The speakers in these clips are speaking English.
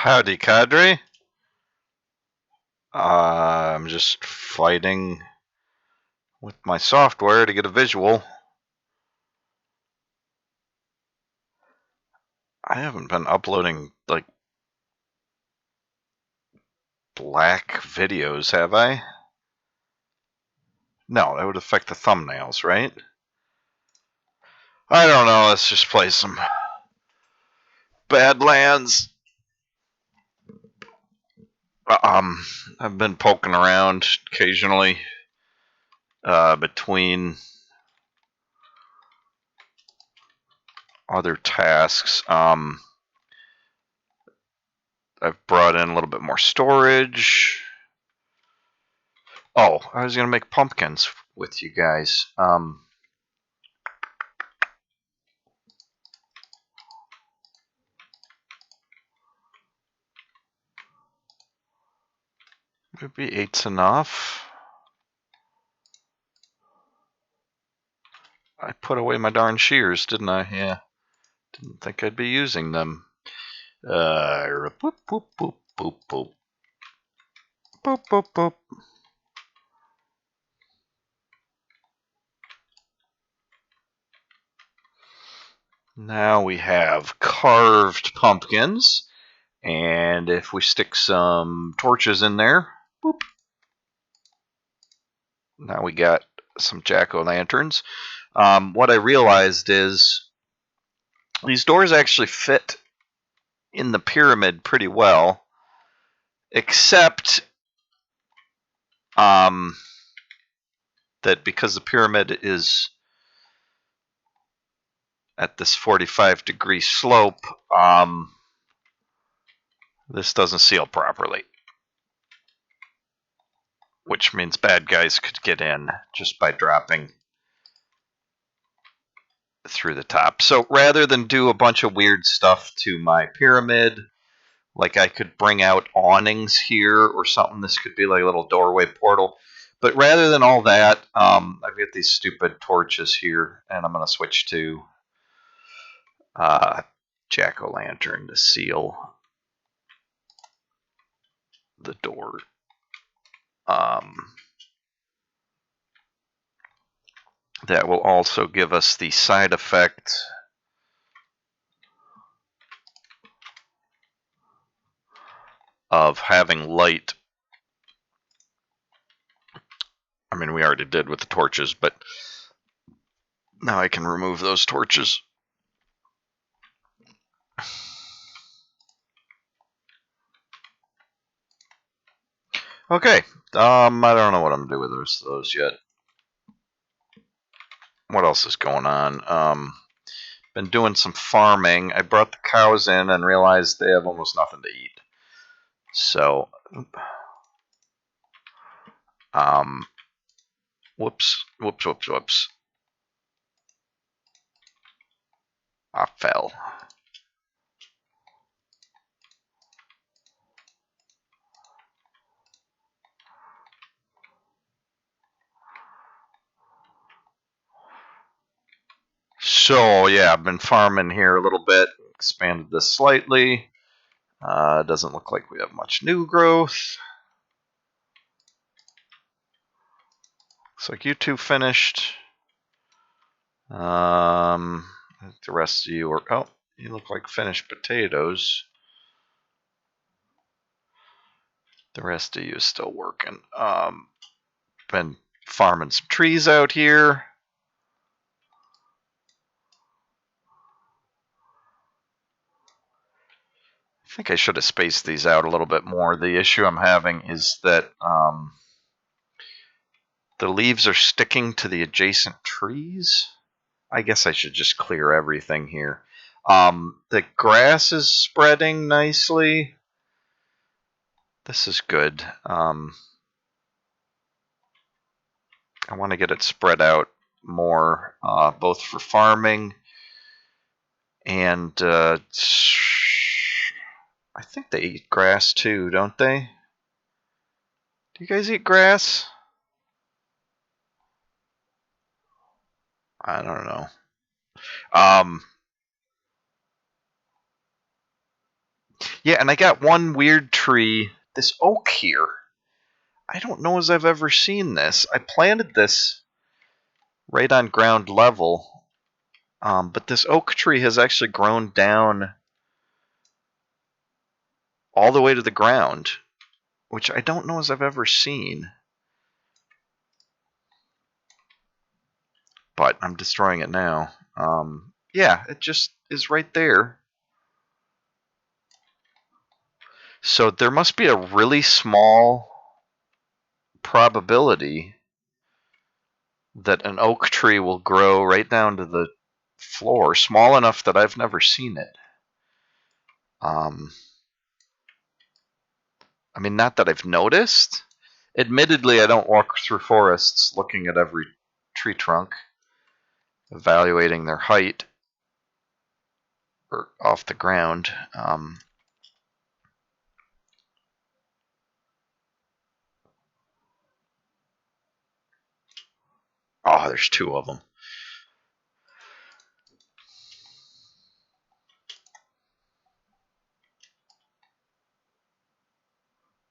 Howdy, cadre. I'm just fighting with my software to get a visual. I haven't been uploading, like, black videos, have I? No, that would affect the thumbnails, right? I don't know, let's just play some Badlands. I've been poking around occasionally between other tasks. I've brought in a little bit more storage. Oh, I was going to make pumpkins with you guys. Maybe 8's enough. I put away my darn shears, didn't I? Yeah. Didn't think I'd be using them. Boop, boop, boop, boop, boop. Boop, boop, boop. Now we have carved pumpkins. And if we stick some torches in there, boop. Now we got some jack-o'-lanterns. What I realized is these doors actually fit in the pyramid pretty well, except that because the pyramid is at this 45-degree slope, this doesn't seal properly, which means bad guys could get in just by dropping through the top. So rather than do a bunch of weird stuff to my pyramid, like I could bring out awnings here or something, this could be like a little doorway portal. But rather than all that, I've got these stupid torches here, and I'm going to switch to jack-o'-lantern to seal the door. That will also give us the side effect of having light. I mean, we already did with the torches, but now I can remove those torches. Okay, I don't know what I'm going to do with the rest of those yet. What else is going on? Been doing some farming. I brought the cows in and realized they have almost nothing to eat. So, whoops. I fell. So, yeah, I've been farming here a little bit. Expanded this slightly. Doesn't look like we have much new growth. Looks like you two finished. The rest of you are... Oh, you look like finished potatoes. The rest of you is still working. Been farming some trees out here. I think I should have spaced these out a little bit more. The issue I'm having is that the leaves are sticking to the adjacent trees. I guess I should just clear everything here. The grass is spreading nicely. This is good. I want to get it spread out more, both for farming and I think they eat grass too, don't they? Do you guys eat grass? I don't know. Yeah, and I got one weird tree, this oak here. I don't know as I've ever seen this. I planted this right on ground level, but this oak tree has actually grown down all the way to the ground, which I don't know as I've ever seen. But I'm destroying it now. Yeah, it just is right there. So there must be a really small probability that an oak tree will grow right down to the floor, small enough that I've never seen it. I mean, not that I've noticed. Admittedly, I don't walk through forests looking at every tree trunk, evaluating their height or off the ground. Oh, there's two of them.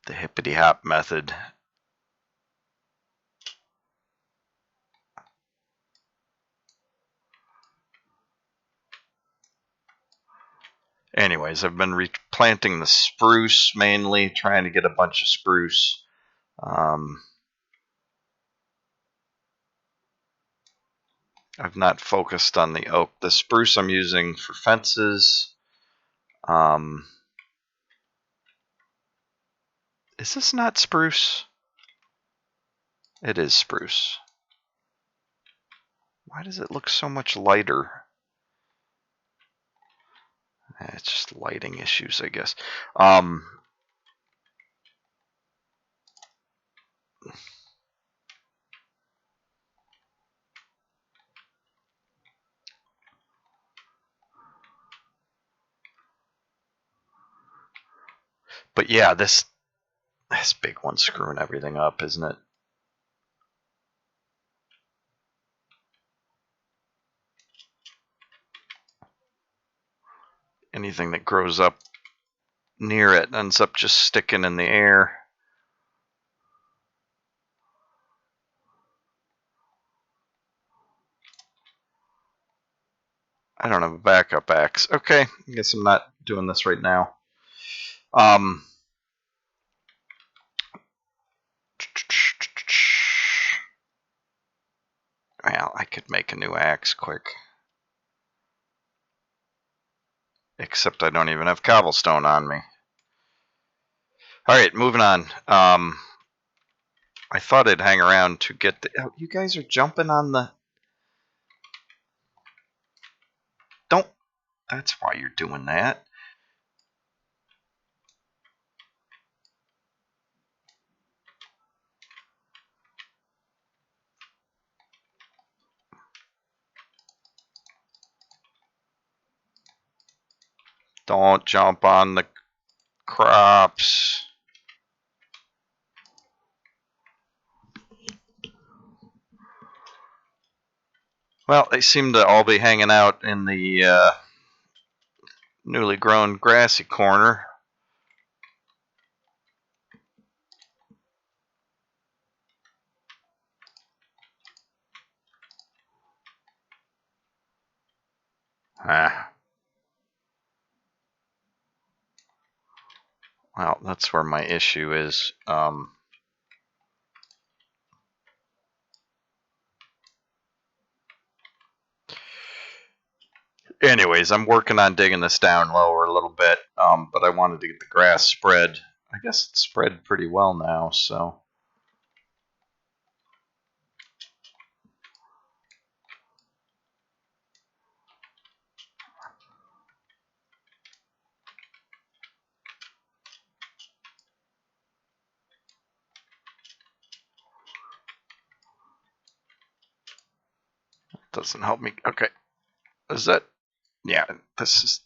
The hippity hop method. Anyways, I've been replanting the spruce mainly, trying to get a bunch of spruce. I've not focused on the oak. The spruce I'm using for fences. Is this not spruce? It is spruce. Why does it look so much lighter? It's just lighting issues, I guess. But yeah, this big one's screwing everything up, isn't it? Anything that grows up near it ends up just sticking in the air. I don't have a backup axe. Okay, I guess I'm not doing this right now. Well, I could make a new axe quick. Except I don't even have cobblestone on me. Alright, moving on. I thought I'd hang around to get the... Oh, you guys are jumping on the... Don't... That's why you're doing that. Don't jump on the crops. Well, they seem to all be hanging out in the newly grown grassy corner. Ah. Well, that's where my issue is. Anyways, I'm working on digging this down lower a little bit, but I wanted to get the grass spread. I guess it's spread pretty well now, so... Doesn't help me. Okay. Is that... Yeah, this is...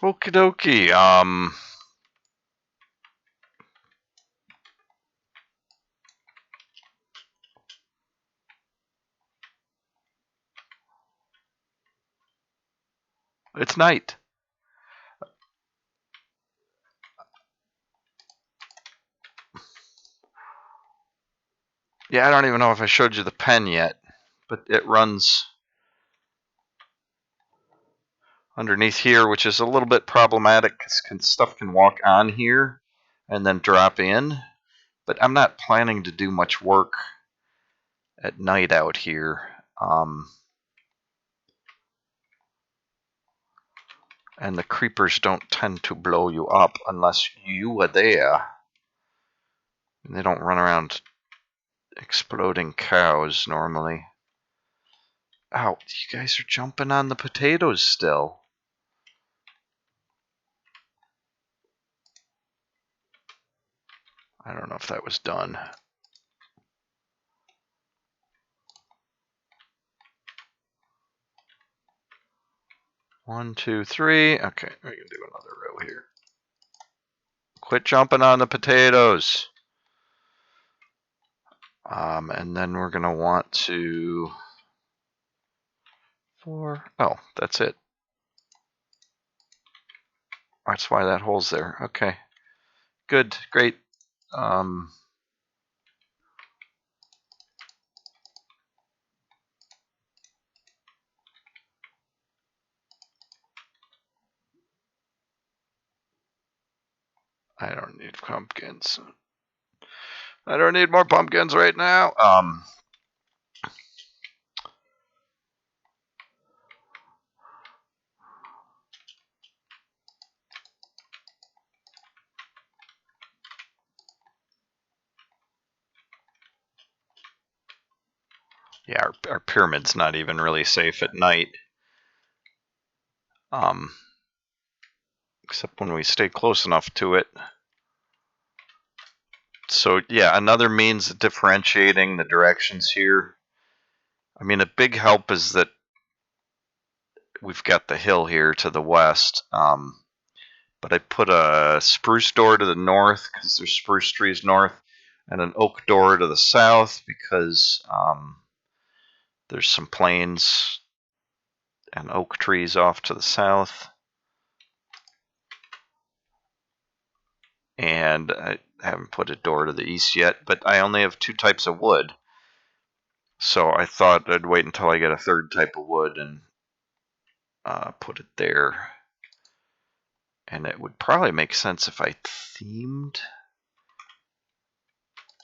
Okie dokie. It's night. Yeah, I don't even know if I showed you the pen yet, but it runs underneath here, which is a little bit problematic because stuff can walk on here and then drop in. But I'm not planning to do much work at night out here. And the creepers don't tend to blow you up unless you are there. And they don't run around exploding cows normally. Ow, you guys are jumping on the potatoes still. I don't know if that was done. One, two, three. Okay, we can do another row here. Quit jumping on the potatoes. And then we're going to want to... Oh, that's it. That's why that hole's there. Okay. Good. Great. I don't need pumpkins. I don't need more pumpkins right now. Yeah, our pyramid's not even really safe at night. Except when we stay close enough to it. So yeah, another means of differentiating the directions here. I mean, a big help is that we've got the hill here to the west. But I put a spruce door to the north because there's spruce trees north, and an oak door to the south because there's some plains and oak trees off to the south. And I haven't put a door to the east yet, but I only have 2 types of wood. So I thought I'd wait until I get a 3rd type of wood and put it there. And it would probably make sense if I themed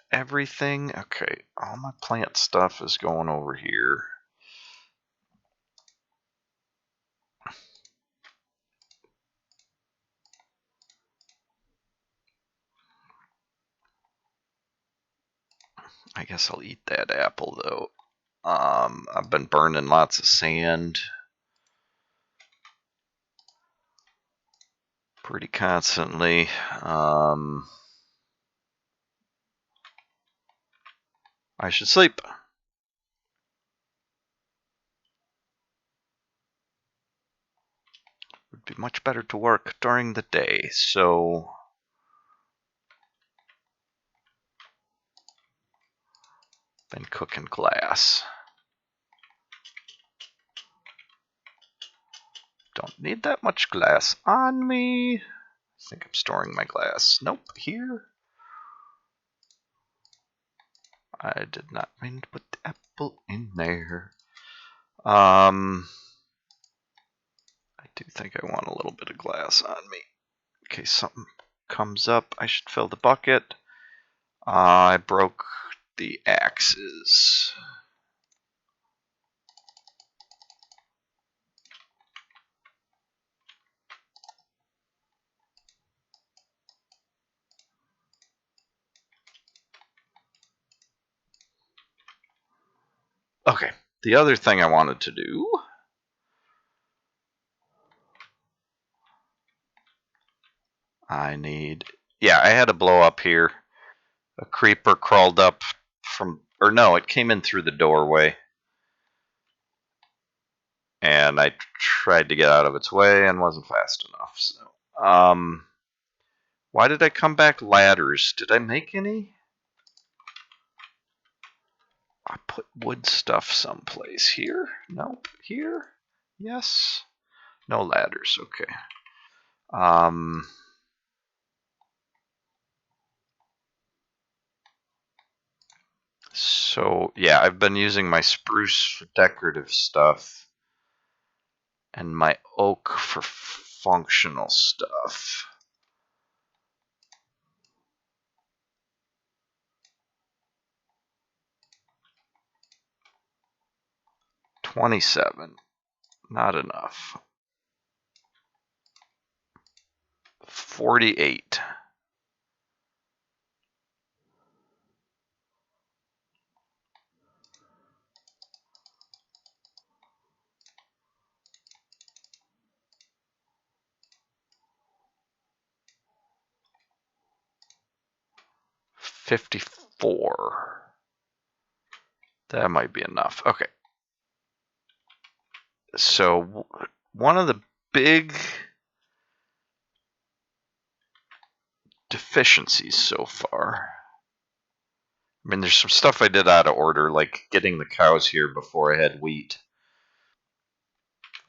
everything. Okay, all my plant stuff is going over here. I guess I'll eat that apple though. I've been burning lots of sand pretty constantly. I should sleep. Would be much better to work during the day, so been cooking glass. Don't need that much glass on me. I think I'm storing my glass. Nope, here. I did not mean to put the apple in there. I do think I want a little bit of glass on me. In case something comes up, I should fill the bucket. I broke the axes. Okay, the other thing I wanted to do I had a blow up here. A creeper crawled up from, or no, it came in through the doorway. and I tried to get out of its way and wasn't fast enough. So, why did I come back ladders? Did I make any? I put wood stuff someplace. Here? Nope. Here? Yes. No ladders. Okay. So yeah, I've been using my spruce for decorative stuff and my oak for functional stuff. $27. Not enough. 48. $54. That might be enough. Okay. So one of the big deficiencies so far. I mean, there's some stuff I did out of order, like getting the cows here before I had wheat.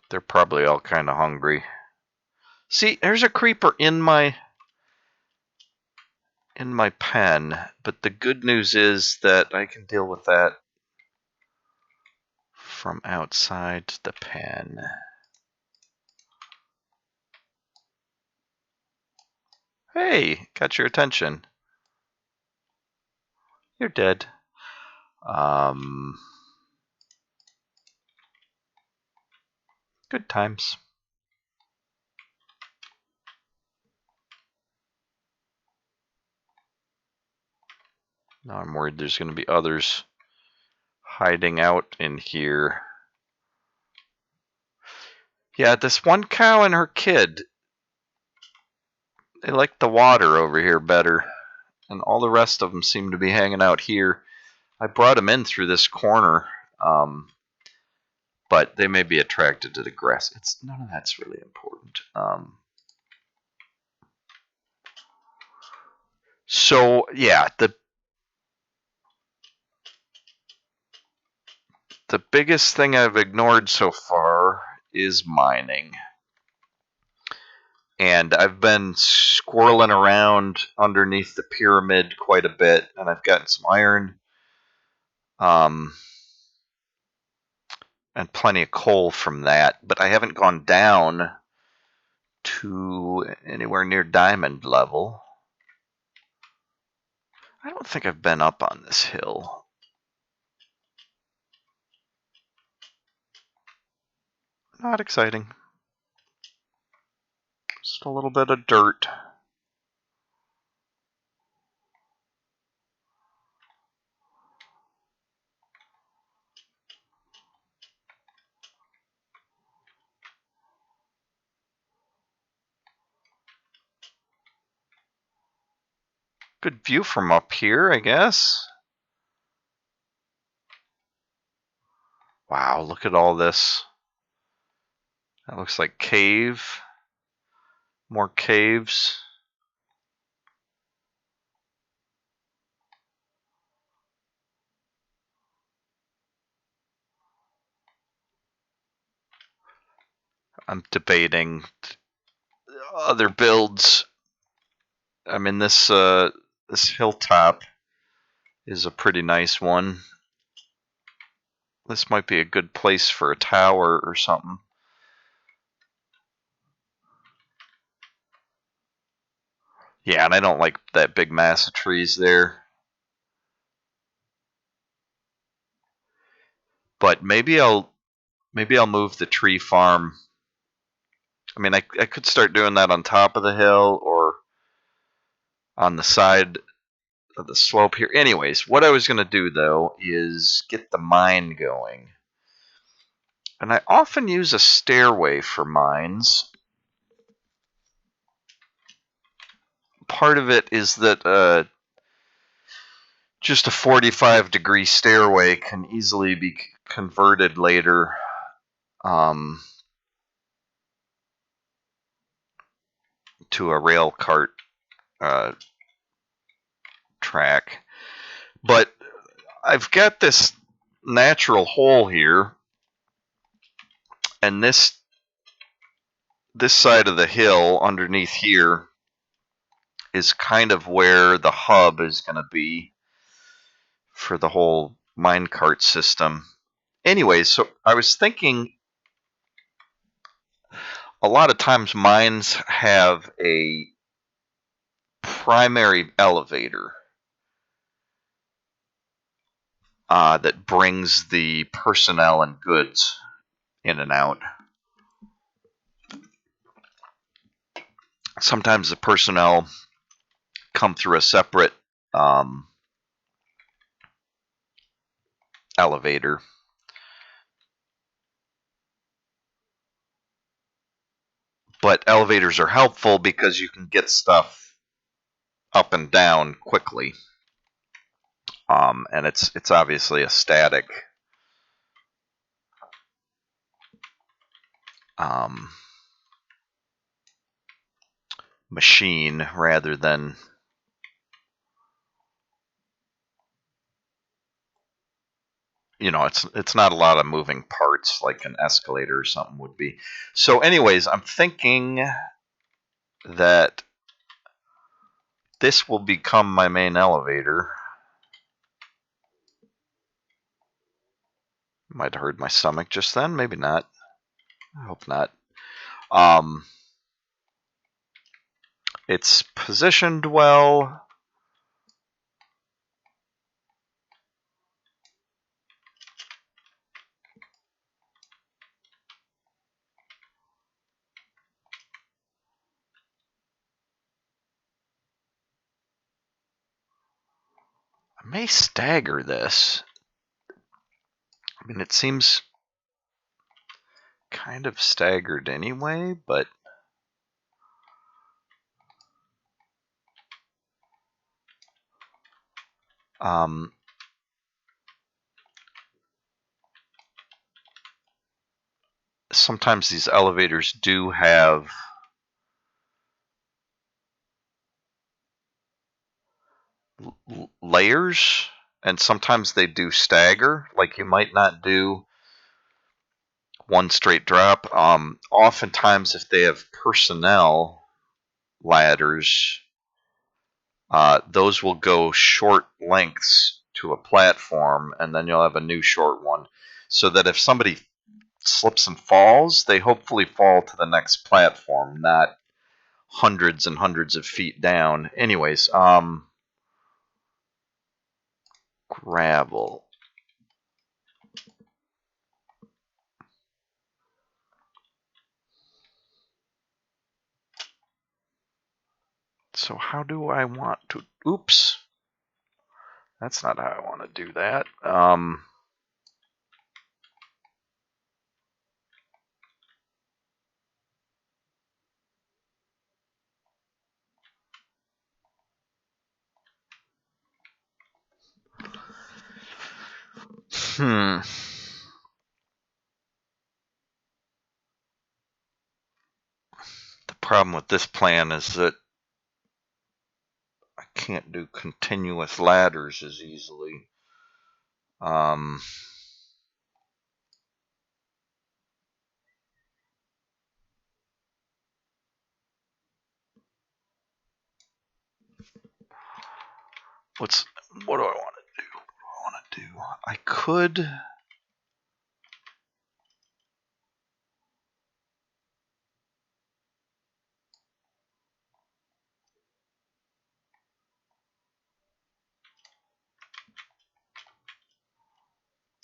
They're probably all kind of hungry. See, there's a creeper in my pen, but the good news is that I can deal with that from outside the pen. Hey, got your attention. You're dead. Good times. Now I'm worried there's going to be others hiding out in here. Yeah, this one cow and her kid, they like the water over here better. And all the rest of them seem to be hanging out here. I brought them in through this corner, but they may be attracted to the grass. None of that's really important. So yeah, the biggest thing I've ignored so far is mining. And I've been squirreling around underneath the pyramid quite a bit, and I've gotten some iron and plenty of coal from that, but I haven't gone down to anywhere near diamond level. I don't think I've been up on this hill. Not exciting. Just a little bit of dirt. Good view from up here, I guess. Wow, look at all this. That looks like cave. More caves. I'm debating other builds. I mean, this hilltop is a pretty nice one. This might be a good place for a tower or something. Yeah, and I don't like that big mass of trees there. But maybe I'll move the tree farm. I mean, I could start doing that on top of the hill or on the side of the slope here. Anyways, what I was going to do, though, is get the mine going. And I often use a stairway for mines. Part of it is that just a 45-degree stairway can easily be converted later to a rail cart track. But I've got this natural hole here, and this side of the hill underneath here is kind of where the hub is going to be for the whole minecart system. Anyway, so I was thinking a lot of times mines have a primary elevator that brings the personnel and goods in and out. Sometimes the personnel come through a separate elevator. But elevators are helpful because you can get stuff up and down quickly. And it's obviously a static machine rather than it's not a lot of moving parts like an escalator or something would be. So anyways, I'm thinking that this will become my main elevator. Might have hurt my stomach just then, maybe not. I hope not. It's positioned well. I may stagger this. I mean, it seems kind of staggered anyway, but sometimes these elevators do have layers, and sometimes they do stagger. Like you might not do one straight drop. Oftentimes, if they have personnel ladders, those will go short lengths to a platform, and then you'll have a new short one. So that if somebody slips and falls, they hopefully fall to the next platform, not hundreds and hundreds of feet down. Anyways, gravel. So how do I want to... Oops. That's not how I want to do that. The problem with this plan is that I can't do continuous ladders as easily. What do I want to do? I could...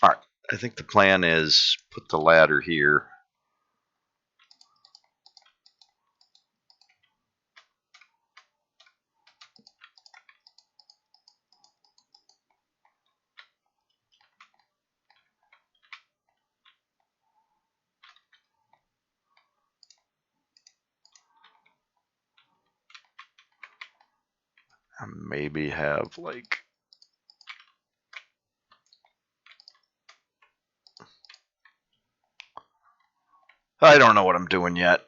All right, I think the plan is put the ladder here. And maybe have like... I don't know what I'm doing yet.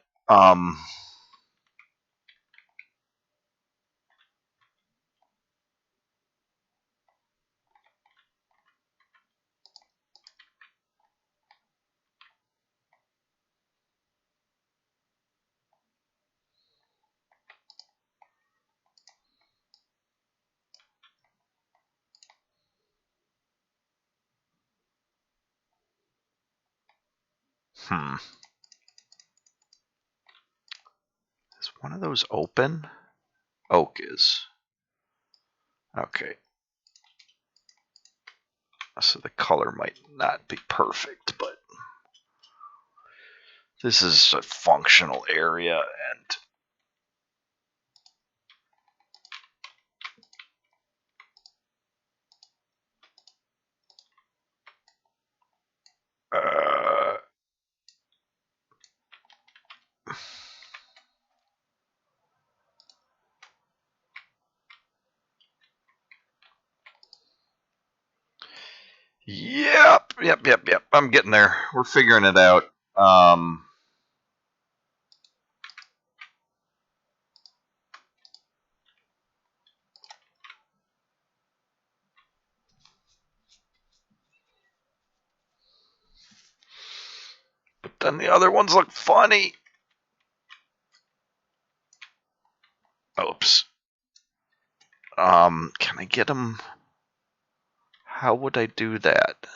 Is one of those open? Oak is. Okay. So the color might not be perfect, but this is a functional area, and yep. I'm getting there. We're figuring it out. But then the other ones look funny. Oops. Can I get them? How would I do that?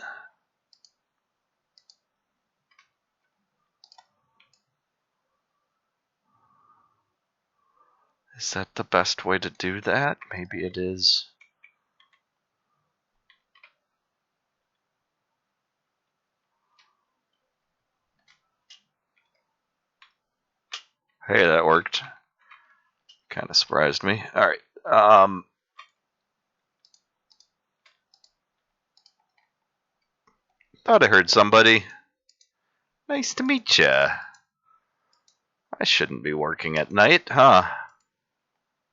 Is that the best way to do that? Maybe it is. Hey, that worked. Kind of surprised me. All right. Thought I heard somebody. Nice to meet ya. I shouldn't be working at night, huh?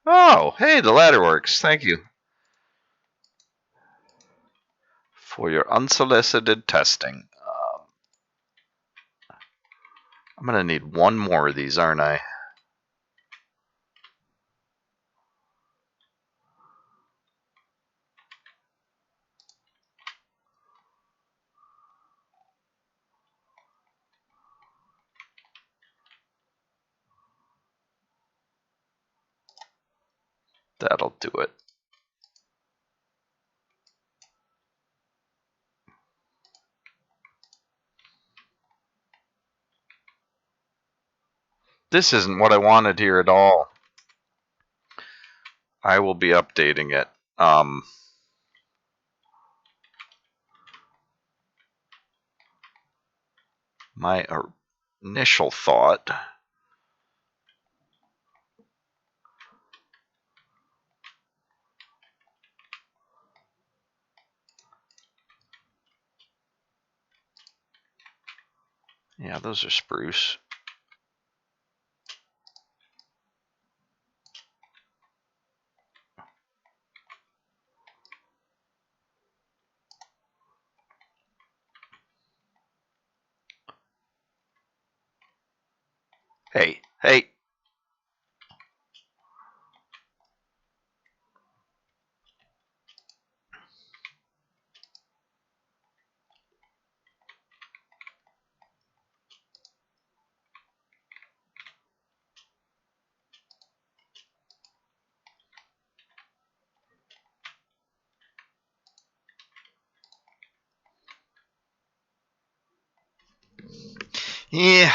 Oh, hey, the ladder works. Thank you for your unsolicited testing. I'm gonna need one more of these, aren't I? That'll do it. This isn't what I wanted here at all. I will be updating it. My initial thought. Yeah, those are spruce. Hey. Yeah.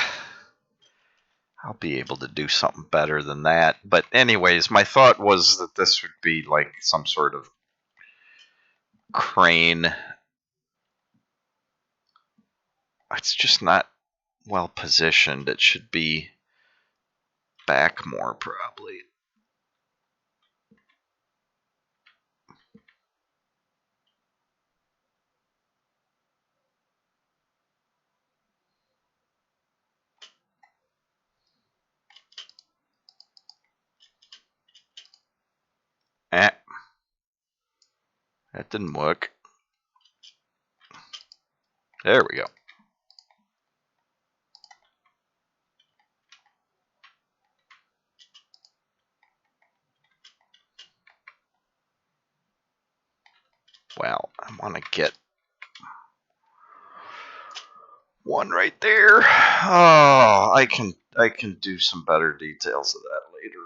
I'll be able to do something better than that. But anyways, my thought was that this would be like some sort of crane. It's just not well positioned. It should be back more, probably. Eh, that didn't work. There we go. Well, I want to get one right there. Oh, I can do some better details of that later.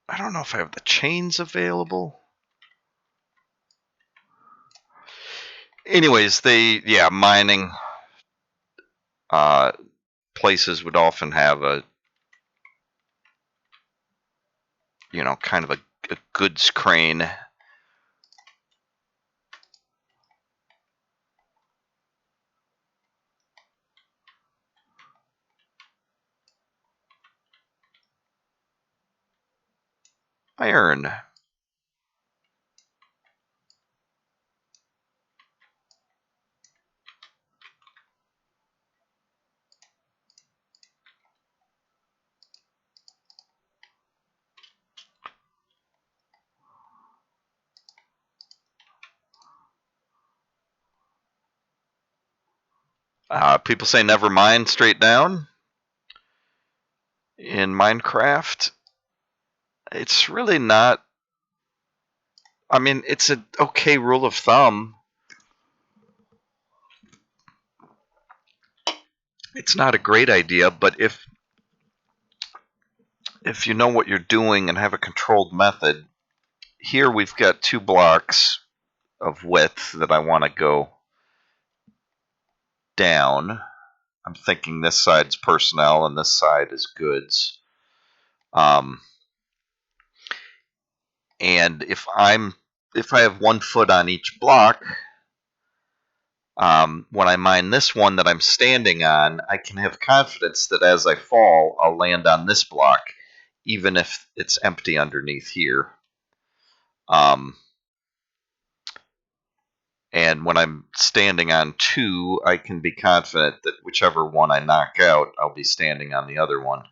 I don't know if I have the chains available. Anyways, mining places would often have a, kind of a goods crane. Iron. People say never mine straight down in Minecraft. It's really not. I mean, it's an okay rule of thumb. It's not a great idea, but if you know what you're doing and have a controlled method, here we've got 2 blocks of width that I want to go down. I'm thinking this side's personnel and this side is goods. And if I have 1 foot on each block, when I mine this one that I'm standing on, I can have confidence that as I fall, I'll land on this block, even if it's empty underneath here. And when I'm standing on 2, I can be confident that whichever one I knock out, I'll be standing on the other one.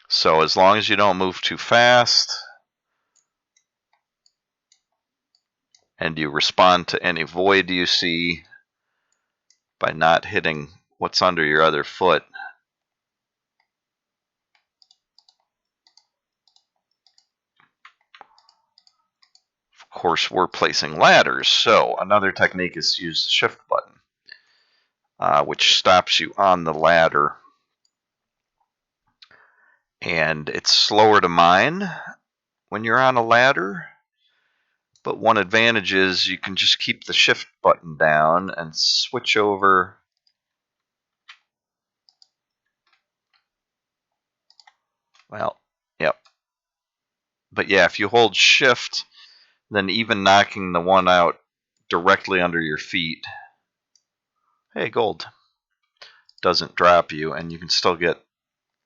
So as long as you don't move too fast, and you respond to any void you see by not hitting what's under your other foot. Of course, we're placing ladders, so another technique is to use the shift button, which stops you on the ladder. And it's slower to mine when you're on a ladder, but one advantage is you can just keep the shift button down and switch over. Well, yep. But yeah, if you hold shift, then even knocking the one out directly under your feet, hey, gold, doesn't drop you, and you can still get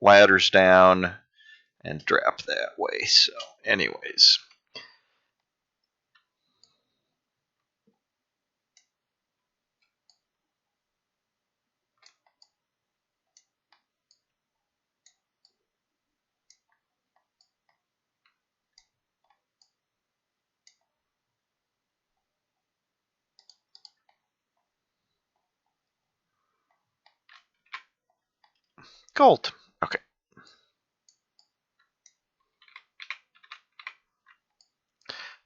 ladders down and drop that way. So anyways, gold. Okay.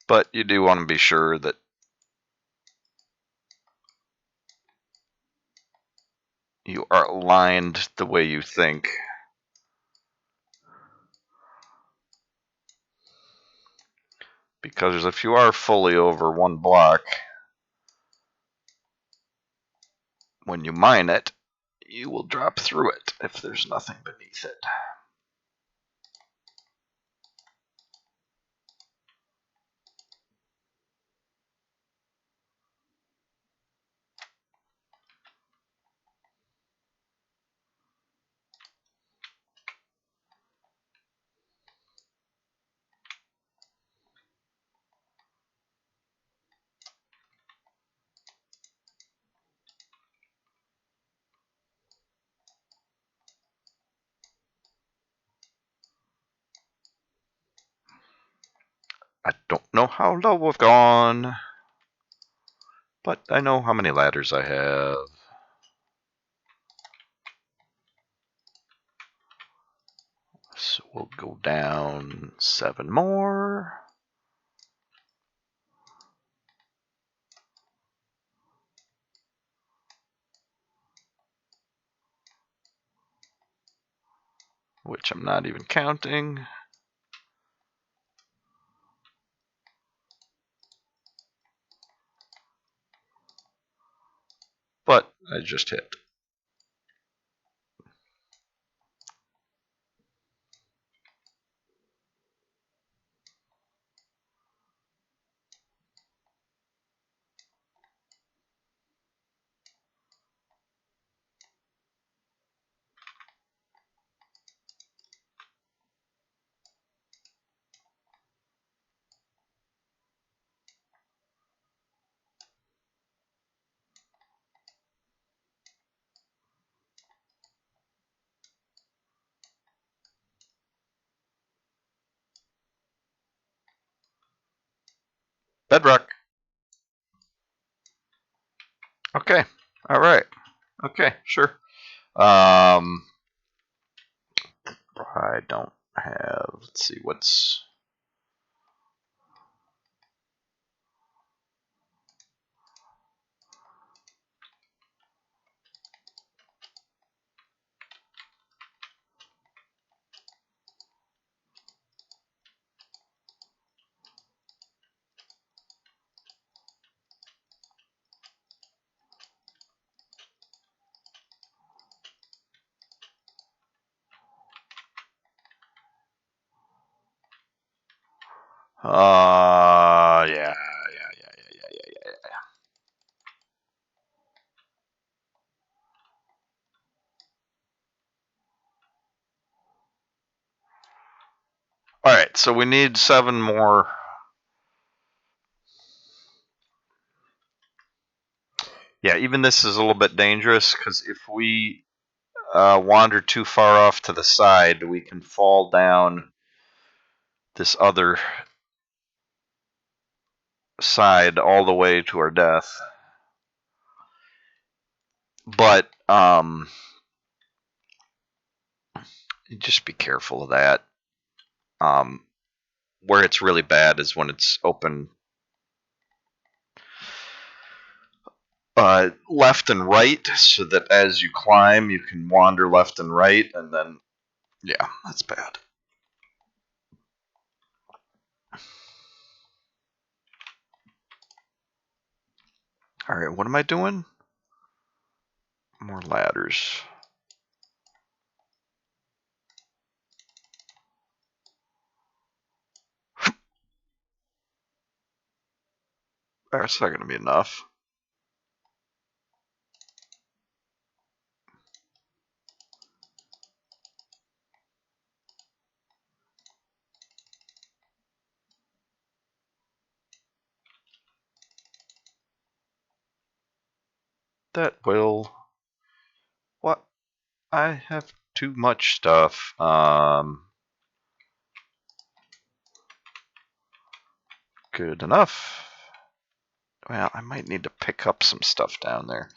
But you do want to be sure that you are aligned the way you think. Because if you are fully over 1 block, when you mine it, you will drop through it if there's nothing beneath it. I don't know how low we've gone, but I know how many ladders I have. We'll go down 7 more. Which I'm not even counting. But I just hit. Bedrock. Okay. All right. Okay, sure. I don't have. Let's see what's. Yeah. All right, so we need 7 more. Yeah, even this is a little bit dangerous because if we wander too far off to the side, we can fall down this other side all the way to our death. But just be careful of that. Where it's really bad is when it's open left and right, so that as you climb, you can wander left and right, and then, yeah, that's bad. All right, what am I doing? More ladders. That's not going to be enough. That will. What? I have too much stuff. Good enough. Well, I might need to pick up some stuff down there.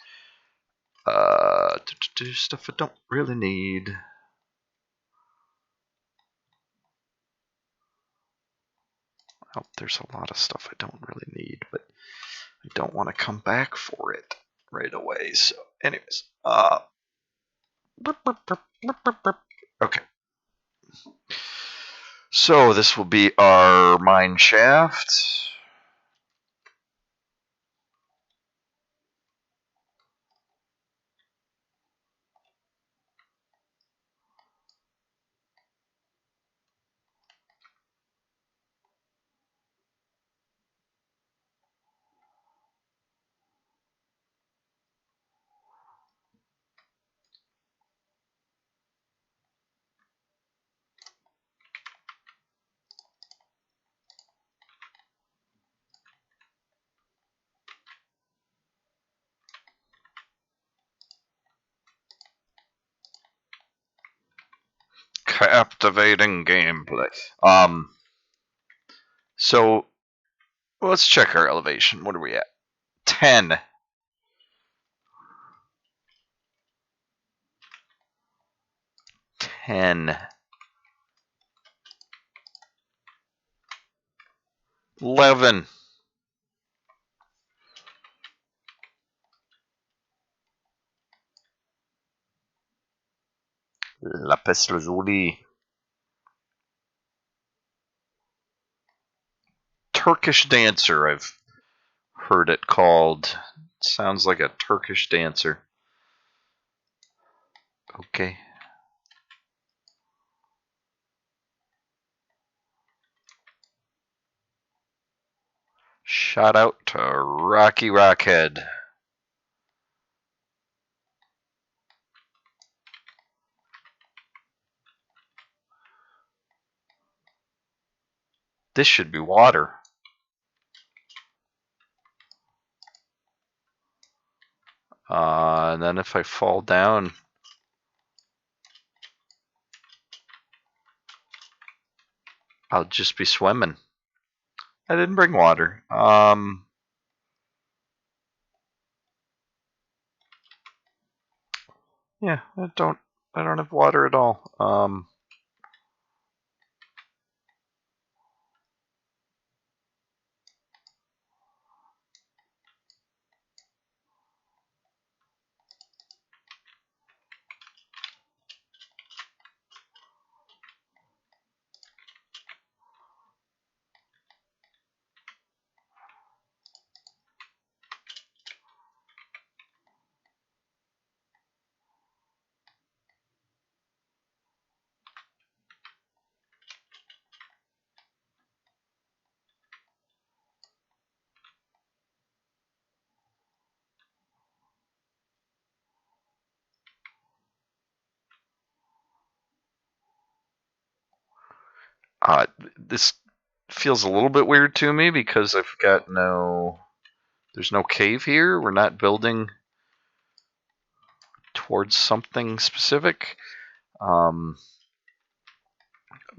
Stuff I don't really need. Oh, there's a lot of stuff I don't really need, but I don't want to come back for it right away. So, anyways, okay. So this will be our mine shaft. Captivating gameplay. So let's check our elevation. What are we at? 10. 10. 11. Lapis lazuli. Turkish dancer, I've heard it called. Sounds like a Turkish dancer. Okay. Shout out to Rocky Rockhead. This should be water. And then if I fall down, I'll just be swimming. I didn't bring water. Yeah, I don't have water at all. This feels a little bit weird to me because I've got there's no cave here. We're not building towards something specific. But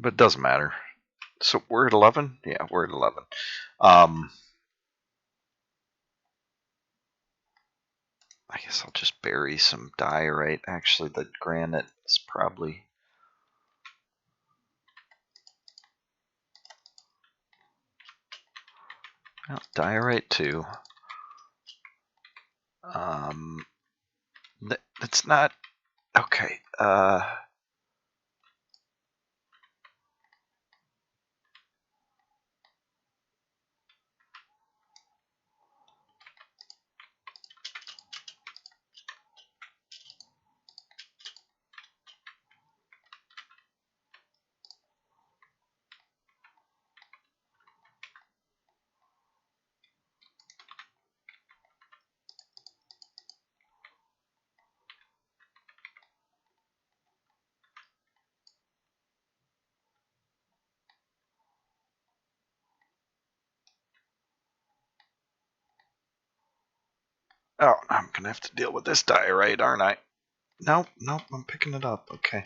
it doesn't matter. So we're at 11? Yeah, we're at 11. I guess I'll just bury some diorite. Actually, the granite is probably... Well, diorite too. That's not... Okay, oh, I'm gonna have to deal with this diorite, aren't I? Nope, I'm picking it up. Okay.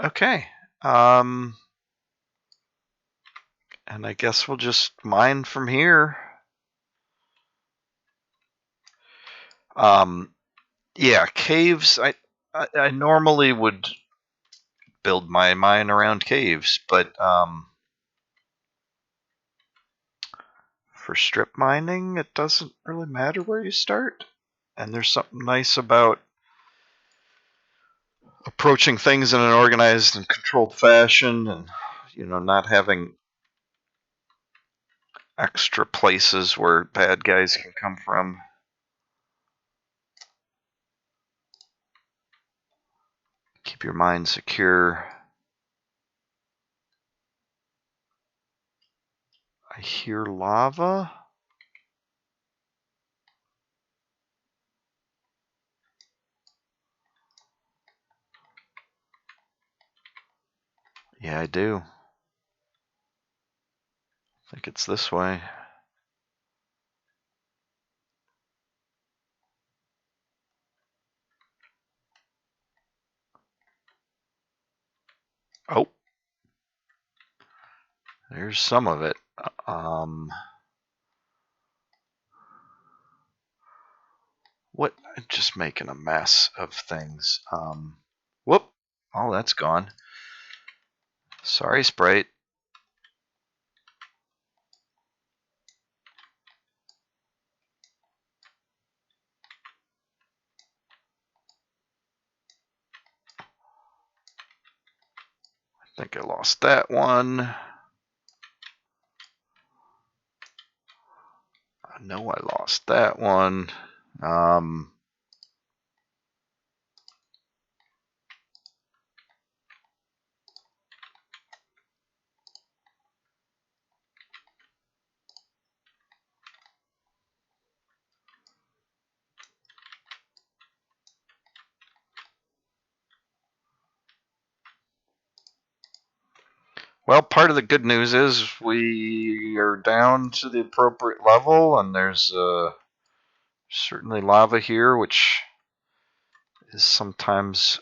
Okay. And I guess we'll just mine from here. Yeah, caves. I normally would build my mine around caves, but for strip mining, it doesn't really matter where you start. And there's something nice about approaching things in an organized and controlled fashion, and not having extra places where bad guys can come from. Keep your mind secure. I hear lava. Yeah, I do. I think it's this way. Oh, there's some of it. What? I'm just making a mess of things. Whoop. Oh, that's gone. Sorry, Sprite. I think I lost that one. I know I lost that one. Well, part of the good news is we are down to the appropriate level, and there's certainly lava here, which is sometimes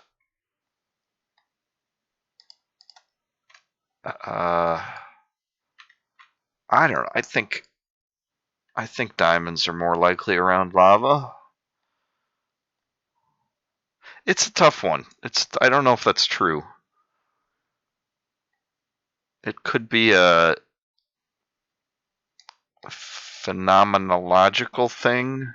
I don't know. I think diamonds are more likely around lava. It's a tough one. I don't know if that's true. It could be a phenomenological thing.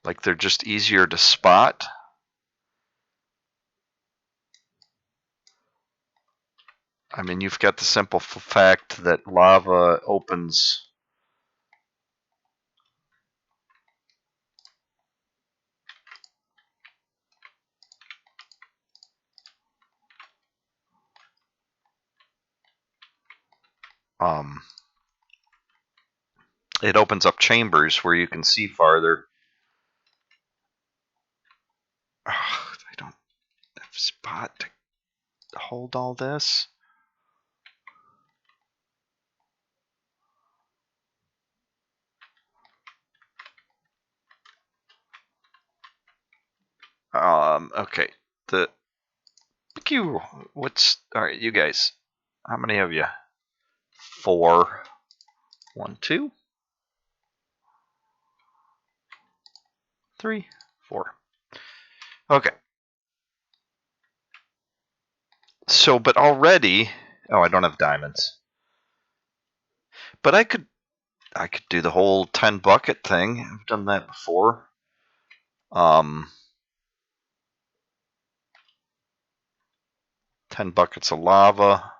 Like they're just easier to spot. I mean, you've got the simple fact that lava opens. It opens up chambers where you can see farther. I don't have a spot to hold all this. Okay. Thank you. All right, you guys? How many of you? 4. 1, 2, 3, 4. Okay. So, but already, I don't have diamonds. But I could do the whole 10 bucket thing. I've done that before. 10 buckets of lava,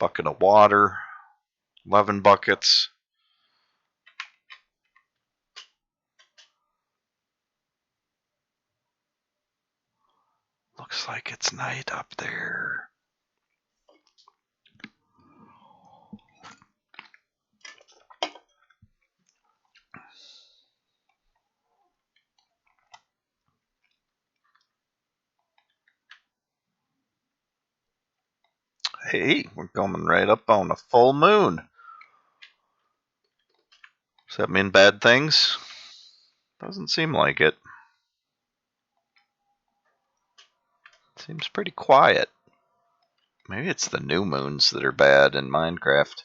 bucket of water, 11 buckets. Looks like it's night up there. Hey, we're coming right up on a full moon. Does that mean bad things? Doesn't seem like it. Seems pretty quiet. Maybe it's the new moons that are bad in Minecraft.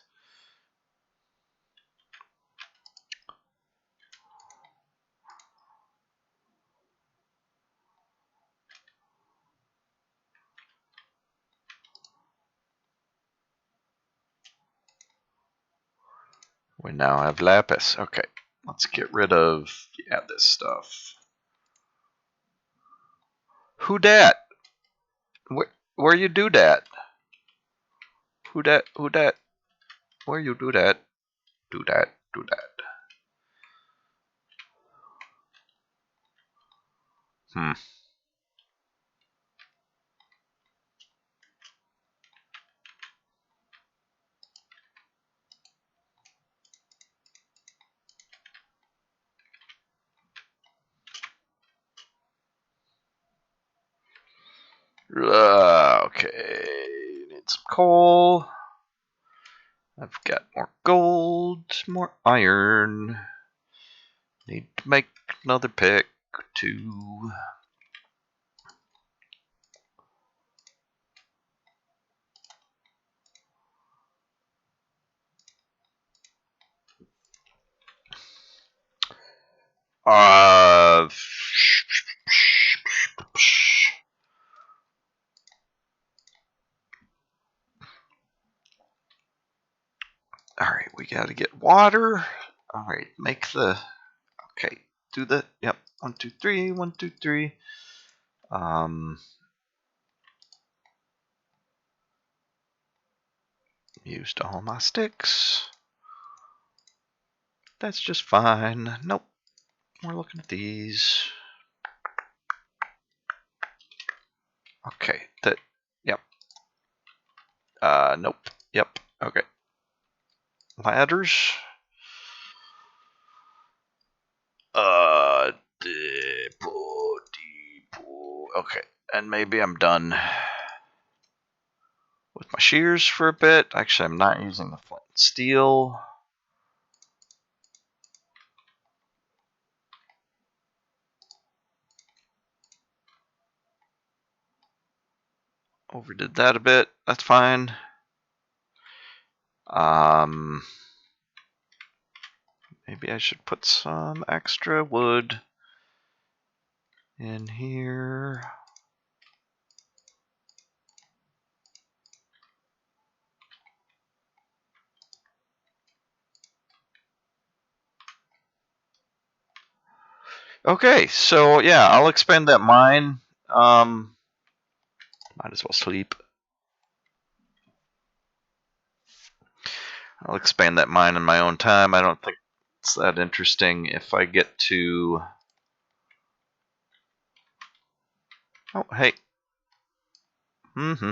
We now have lapis. Okay, let's get rid of this stuff. Who dat? Where you do that? Who dat? Who dat? Where you do that? Do that. Do that. Hmm. Okay. Need some coal. I've got more gold, more iron. Need to make another pick or two. All right, we got to get water. All right, make the. Okay, do the. Yep, 1, 2, 3. 1, 2, 3. Used all my sticks. That's just fine. Nope. We're looking at these. Okay. That. Yep. Nope. Yep. Okay. Ladders. Okay. And maybe I'm done with my shears for a bit. Actually, I'm not using the flint and steel. Overdid that a bit. That's fine. Maybe I should put some extra wood in here. Okay, so yeah, I'll expand that mine. Might as well sleep. I'll expand that mine in my own time. I don't think it's that interesting if I get to... Oh, hey. Mm-hmm.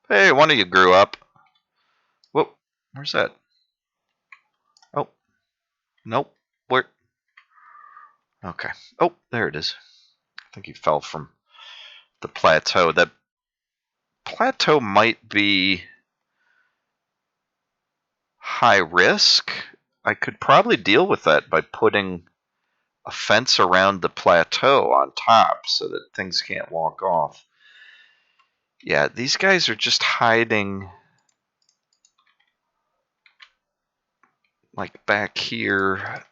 Hey, one of you grew up. Whoop. Where's that? Oh. Nope. Where? Okay. Oh, there it is. I think he fell from the plateau. That plateau might be high risk. I could probably deal with that by putting a fence around the plateau on top so that things can't walk off. Yeah, these guys are just hiding like back here.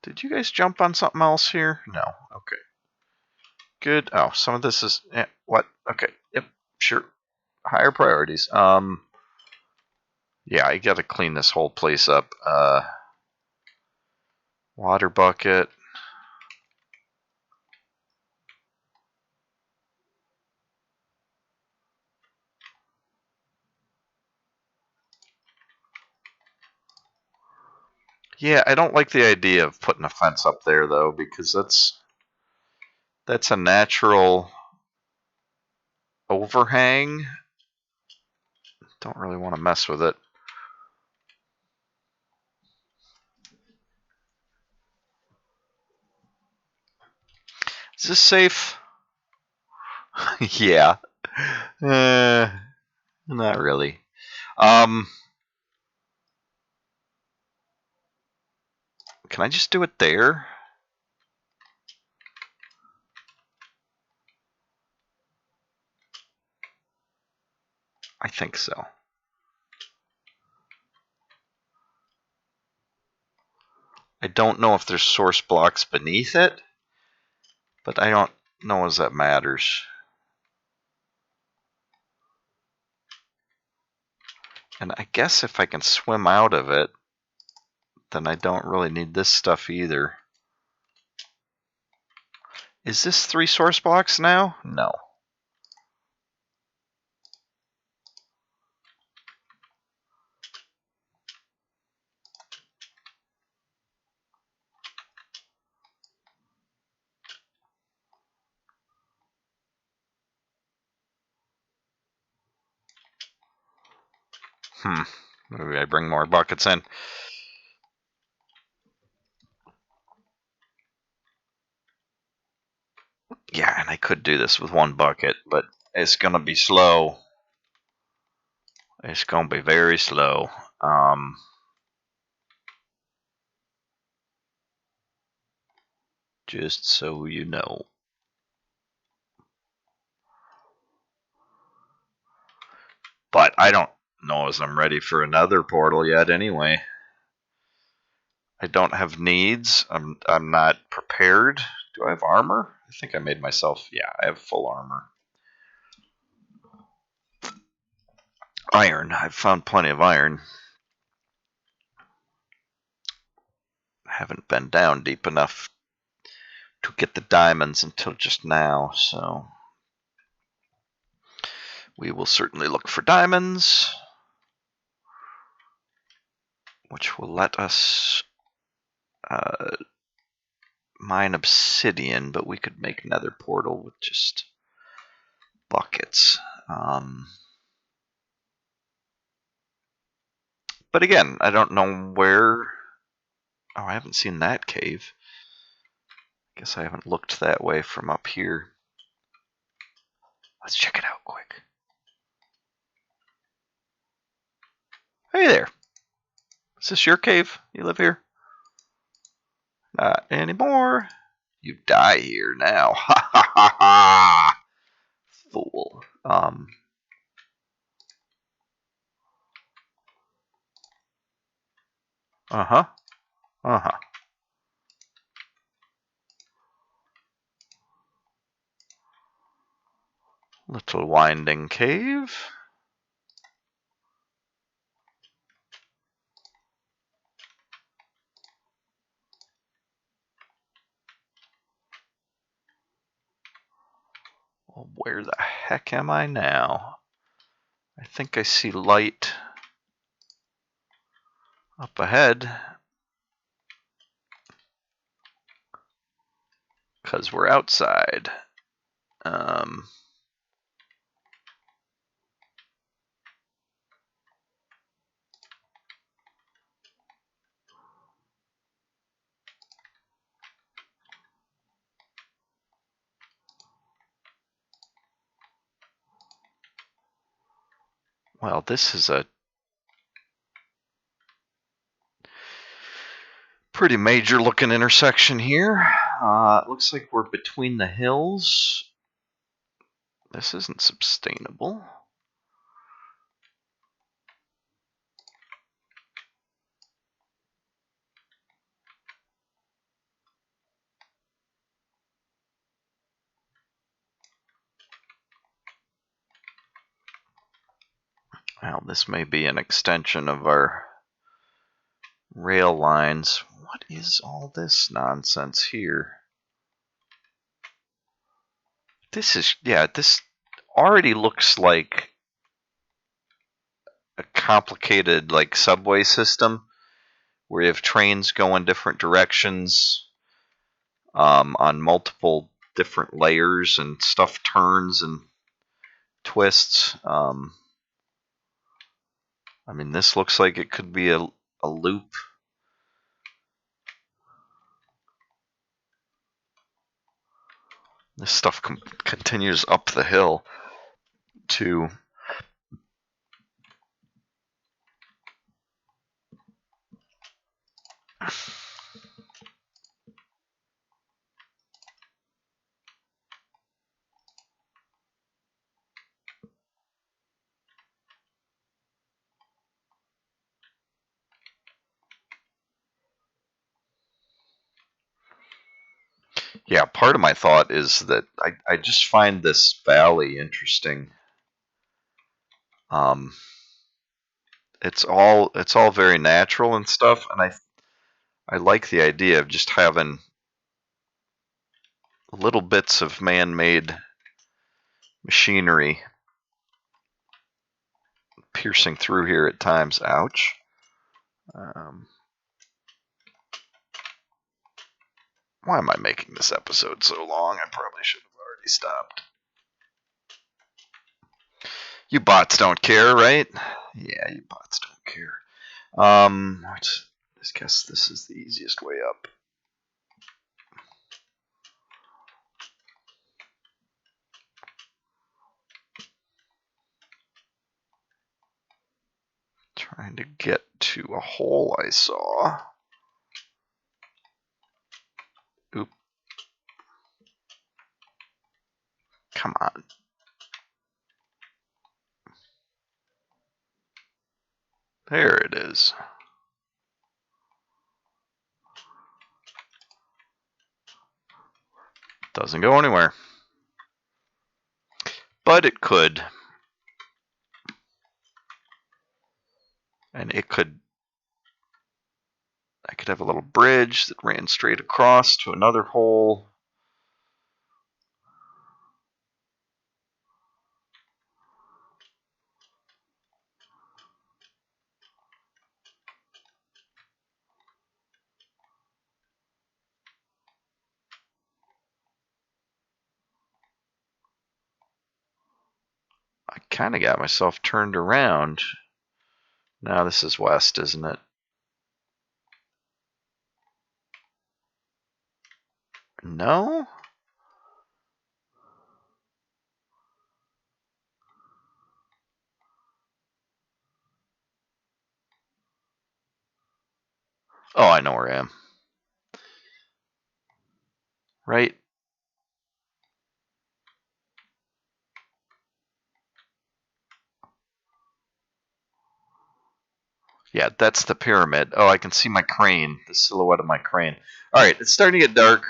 Did you guys jump on something else here? No. Okay. Good. Oh, some of this is what? Okay. Yep. Sure. Higher priorities. Yeah, I gotta clean this whole place up. Water bucket. Yeah, I don't like the idea of putting a fence up there though, because that's a natural overhang. Don't really want to mess with it. Is this safe? Yeah. Not really. Can I just do it there? I think so. I don't know if there's source blocks beneath it, but I don't know as that matters. And I guess if I can swim out of it, then I don't really need this stuff either. Is this 3 source blocks now? No. Maybe I bring more buckets in. Yeah, and I could do this with one bucket, but it's gonna be slow. It's gonna be very slow. Just so you know. But I don't know as I'm ready for another portal yet anyway. I don't have needs. I'm not prepared. Do I have armor? I think I made myself. Yeah, I have full armor. Iron. I've found plenty of iron. I haven't been down deep enough to get the diamonds until just now, so we will certainly look for diamonds, which will let us mine obsidian, but we could make another portal with just buckets. But again, I don't know where. Oh, I haven't seen that cave. Guess I haven't looked that way from up here. Let's check it out quick. Hey there. Is this your cave? You live here? Not anymore. You die here now. Ha ha ha ha. Fool. Uh-huh. Uh-huh. Little winding cave. Well, where the heck am I now? I think I see light up ahead. Because we're outside. Well, this is a pretty major looking intersection here. It looks like we're between the hills. This isn't sustainable. Well, this may be an extension of our rail lines. What is all this nonsense here? This already looks like a complicated like subway system where you have trains going different directions on multiple different layers and stuff turns and twists. I mean, this looks like it could be a loop. This stuff continues up the hill to. Yeah, part of my thought is that I just find this valley interesting. Um, it's all very natural and stuff, and I like the idea of just having little bits of man-made machinery piercing through here at times. Ouch. Why am I making this episode so long? I probably should have already stopped. You bots don't care, right? Yeah, you bots don't care. I guess this is the easiest way up. Trying to get to a hole I saw. Oop. Come on. There it is. Doesn't go anywhere. But it could. And it could. I could have a little bridge that ran straight across to another hole. I kind of got myself turned around. Now this is west, isn't it? No? Oh, I know where I am. Right? Yeah, that's the pyramid. Oh, I can see my crane, the silhouette of my crane. All right, it's starting to get dark,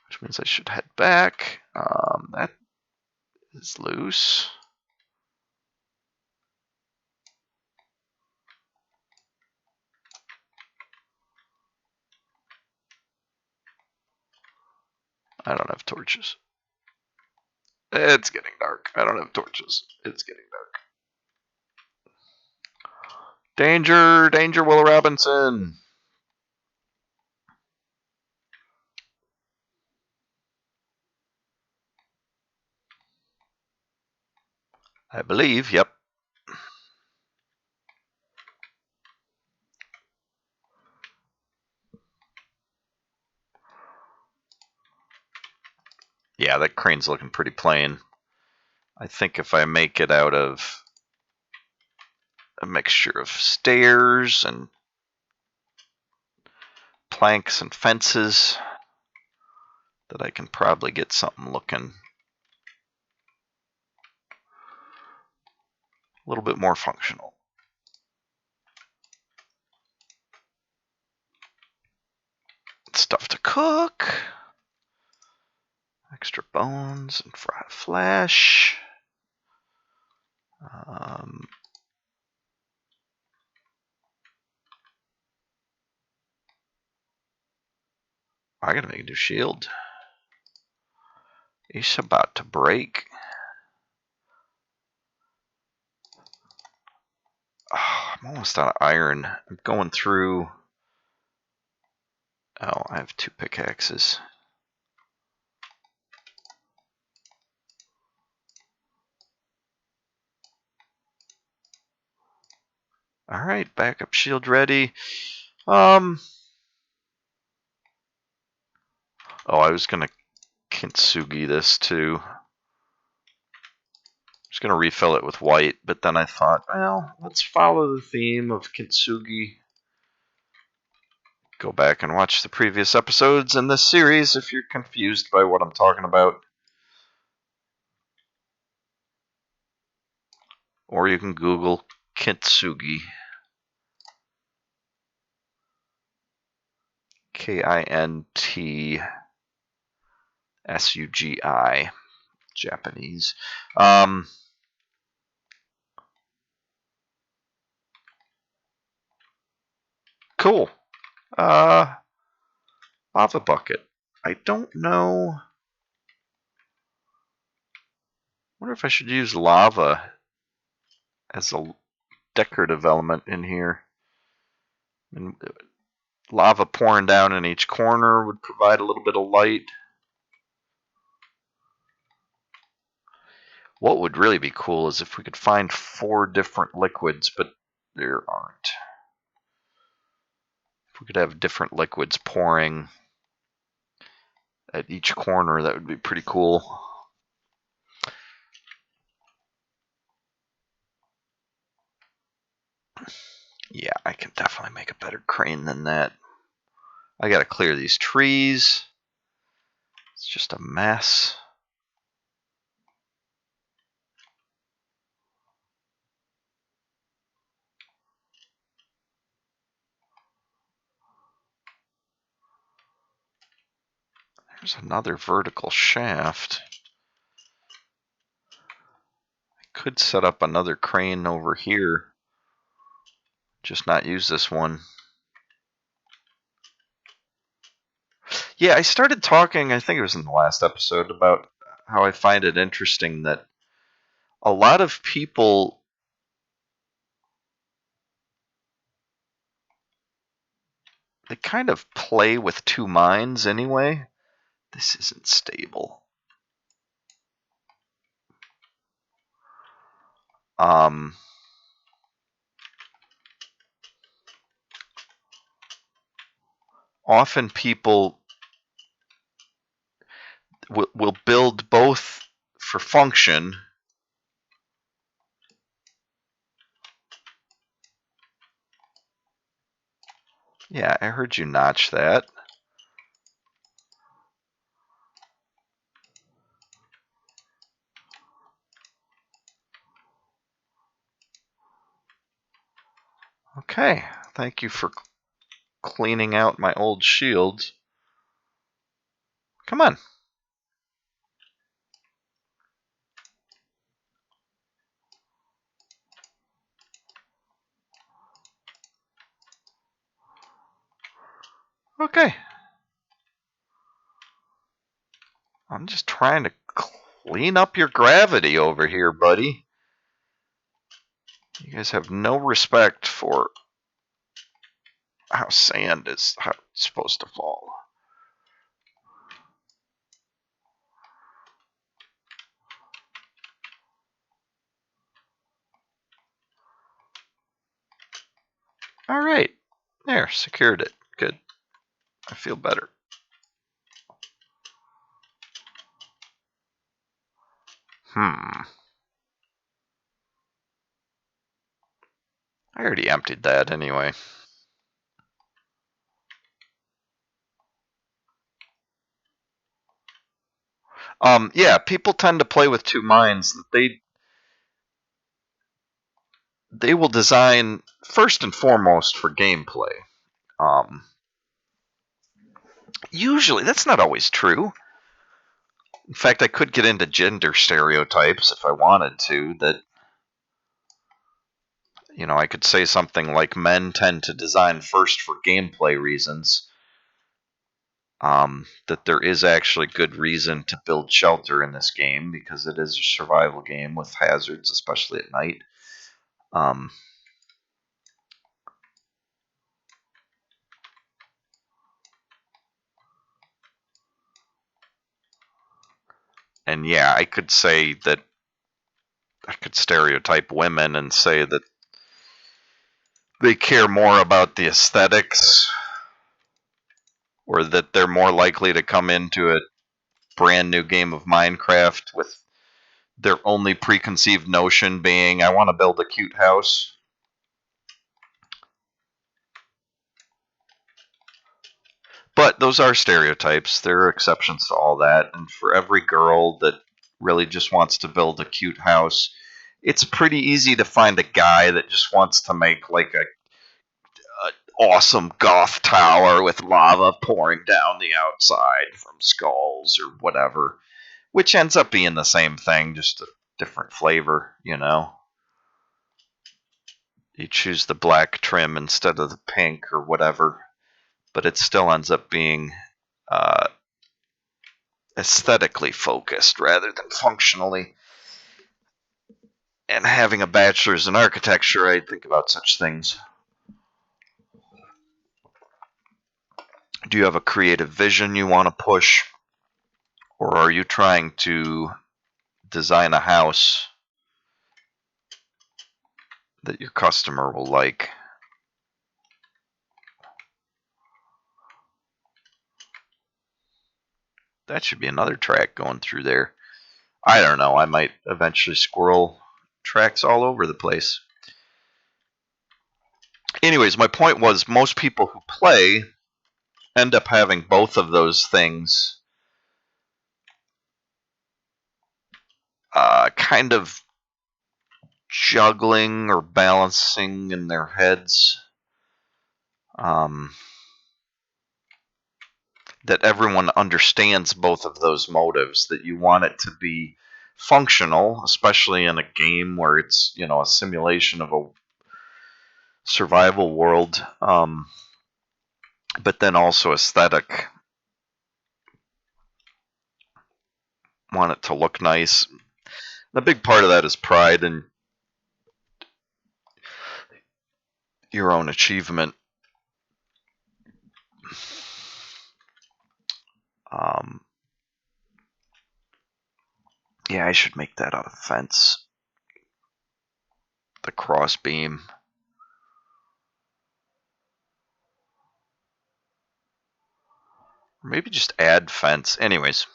which means I should head back. That is loose. I don't have torches. It's getting dark. I don't have torches. It's getting dark. Danger! Danger, Will Robinson! I believe, yep. Yeah, that crane's looking pretty plain. I think if I make it out of a mixture of stairs and planks and fences, that I can probably get something looking a little bit more functional. Stuff to cook. Extra bones and fried flesh. I gotta make a new shield. It's about to break. Oh, I'm almost out of iron. I'm going through. Oh, I have 2 pickaxes. All right, backup shield ready. Oh, I was gonna kintsugi this too. I was gonna refill it with white, but then I thought, well, let's follow the theme of kintsugi. Go back and watch the previous episodes in this series if you're confused by what I'm talking about. Or you can Google kintsugi. Kintsugi. Japanese. Cool. Lava bucket. I don't know. I wonder if I should use lava as a decorative element in here. And lava pouring down in each corner would provide a little bit of light. What would really be cool is if we could find 4 different liquids, but there aren't. If we could have different liquids pouring at each corner, that would be pretty cool. Yeah, I can definitely make a better crane than that. I gotta clear these trees. It's just a mess. There's another vertical shaft. I could set up another crane over here. Just not use this one. Yeah, I started talking, I think it was in the last episode, about how I find it interesting that a lot of people, they kind of play with two minds anyway. This isn't stable. Um, Often people will build both for function. Yeah, I heard you notch that. Okay, thank you for cleaning out my old shields. Come on. Okay. I'm just trying to clean up your gravity over here, buddy. You guys have no respect for how sand is how it's supposed to fall. All right. There, secured it. Good. I feel better. I already emptied that anyway. Yeah, people tend to play with two minds. They will design first and foremost for gameplay. Usually, that's not always true. In fact, I could get into gender stereotypes if I wanted to. That I could say something like men tend to design first for gameplay reasons. That there is actually good reason to build shelter in this game because it is a survival game with hazards, especially at night. Um, and yeah, I could say that I could stereotype women and say that they care more about the aesthetics or that they're more likely to come into a brand new game of Minecraft with their only preconceived notion being, I want to build a cute house. But those are stereotypes. There are exceptions to all that. And for every girl that really just wants to build a cute house, it's pretty easy to find a guy that just wants to make like a awesome goth tower with lava pouring down the outside from skulls or whatever, which ends up being the same thing, just a different flavor, You choose the black trim instead of the pink or whatever, but it still ends up being uh, aesthetically focused rather than functionally. And having a bachelor's in architecture, I think about such things. Do you have a creative vision you want to push? Or are you trying to design a house that your customer will like? That should be another track going through there. I don't know. I might eventually squirrel tracks all over the place. Anyways, my point was most people who play end up having both of those things kind of juggling or balancing in their heads. That everyone understands both of those motives, that you want it to be functional, especially in a game where it's, a simulation of a survival world, but then also aesthetic. Want it to look nice. The big part of that is pride and your own achievement. Yeah, I should make that out of fence. The cross beam. Maybe just add fence. Anyways.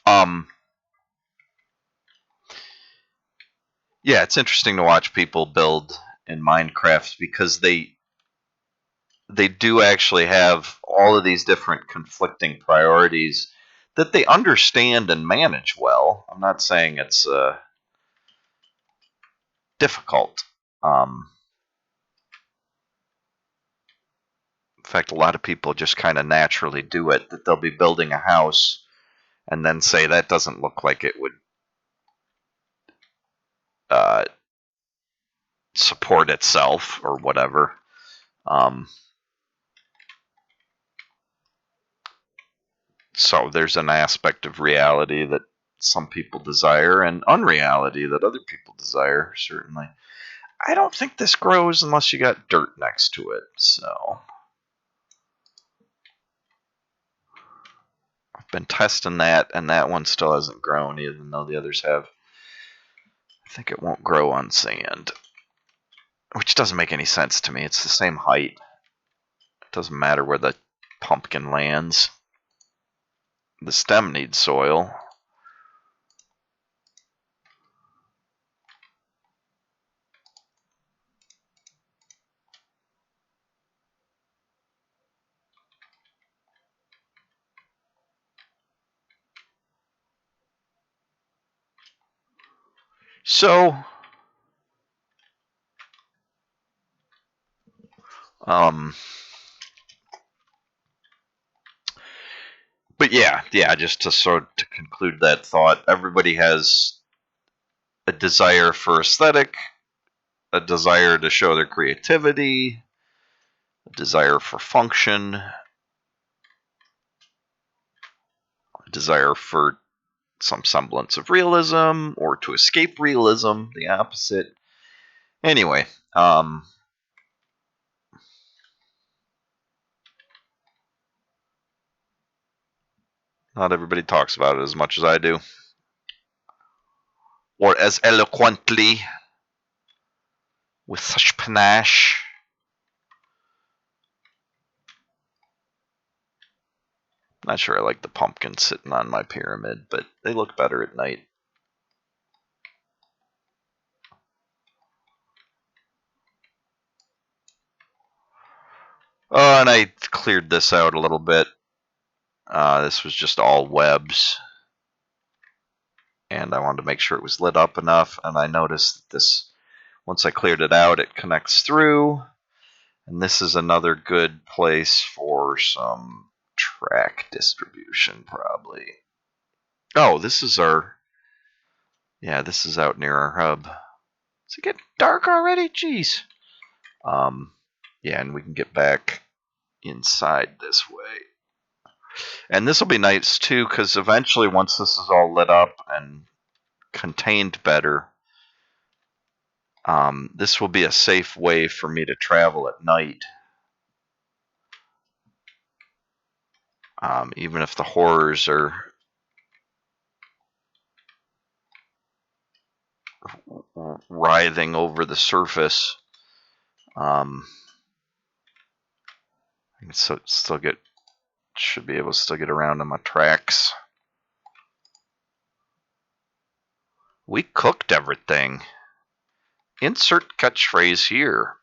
Yeah, it's interesting to watch people build in Minecraft because they do actually have all of these different conflicting priorities that they understand and manage well. I'm not saying it's difficult. In fact, a lot of people just kind of naturally do it, that they'll be building a house and then say that doesn't look like it would support itself or whatever. So there's an aspect of reality that some people desire and unreality that other people desire, certainly. I don't think this grows unless you got dirt next to it, so I've been testing that, and that one still hasn't grown, even though the others have. I think it won't grow on sand, which doesn't make any sense to me. It's the same height. It doesn't matter where the pumpkin lands. The stem needs soil. So, but yeah, just to conclude that thought, everybody has a desire for aesthetic, a desire to show their creativity, a desire for function, a desire for some semblance of realism, or to escape realism, the opposite. Anyway, not everybody talks about it as much as I do, or as eloquently, with such panache. Not sure I like the pumpkins sitting on my pyramid, but they look better at night. Oh, and I cleared this out a little bit. This was just all webs, and I wanted to make sure it was lit up enough, and I noticed that this, once I cleared it out, it connects through, and this is another good place for some track distribution, probably. Oh, this is this is out near our hub. Is it getting dark already? Jeez. Yeah, and we can get back inside this way. And this will be nice, too, because eventually, once this is all lit up and contained better, this will be a safe way for me to travel at night. Even if the horrors are writhing over the surface, I can should be able to still get around on my tracks. We cooked everything. Insert catchphrase here.